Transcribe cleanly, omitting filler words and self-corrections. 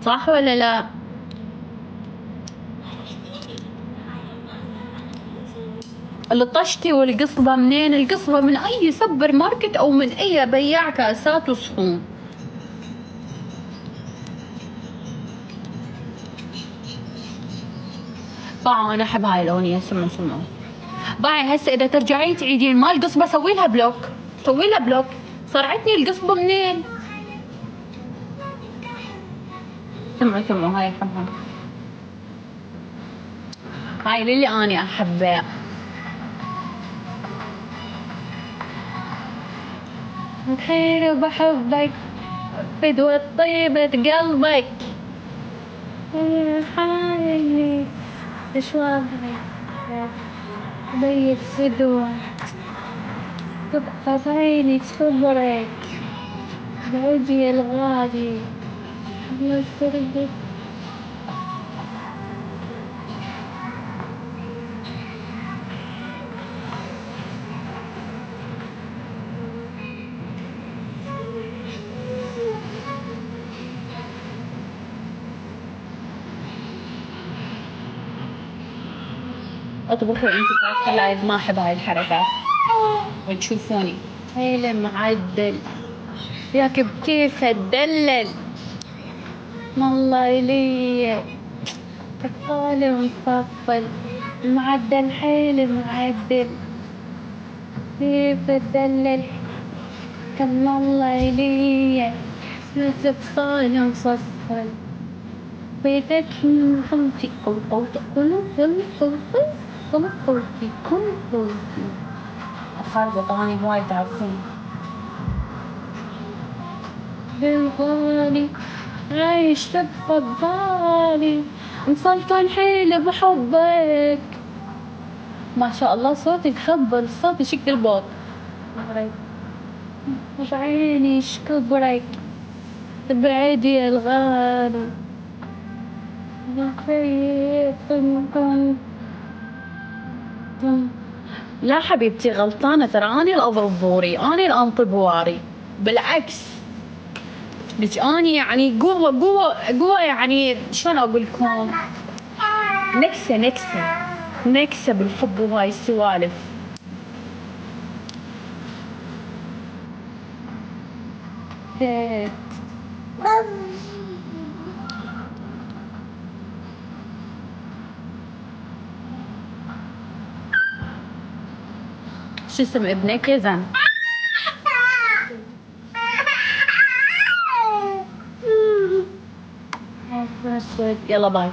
صح ولا لا؟ الطشتي والقصبة منين؟ القصبة من أي سوبر ماركت أو من أي بياع كاسات وصحون. أنا أحب هاي الأغنية. سمعوا باعي. هسه إذا ترجعين تعيدين مال القصبة سوي لها بلوك، سوي لها بلوك. صرعتني القصبة منين؟ سمعوا هاي أحبها. هاي للي أنا أحبه. خير وبحبك فدوة طيبة قلبك حالي تشوفني بيت فدوة تبقى بعيني صبرك بعيدي الغالي يسردك. اطبخي انت فاصلة لايف. ما احب هاي الحركات. وتشوفوني هيله معدل ياك بكيف اتدلل. والله الي طفالي ومفصل معدل حيل معدل كيف اتدلل. كم الله الي طفالي مفصل بيتك خمتي قوتي كل أخربط أغاني هواي تعرفين. بالغالي عايش تبقى ببالي مسلطن حيل بحبك. ما شاء الله صوتك خبر. صوتي شكل البوط. بعيني شكبرك تبعدي الغالي لا حبيبتي غلطانة. ترى أنا الأضبوري، أنا الأنطبواري. بالعكس لك أنا يعني قوة يعني شلون أقول لكم. نكسة بالحب وهاي السوالف. شو اسم ابنك يا زن؟ يلا باي.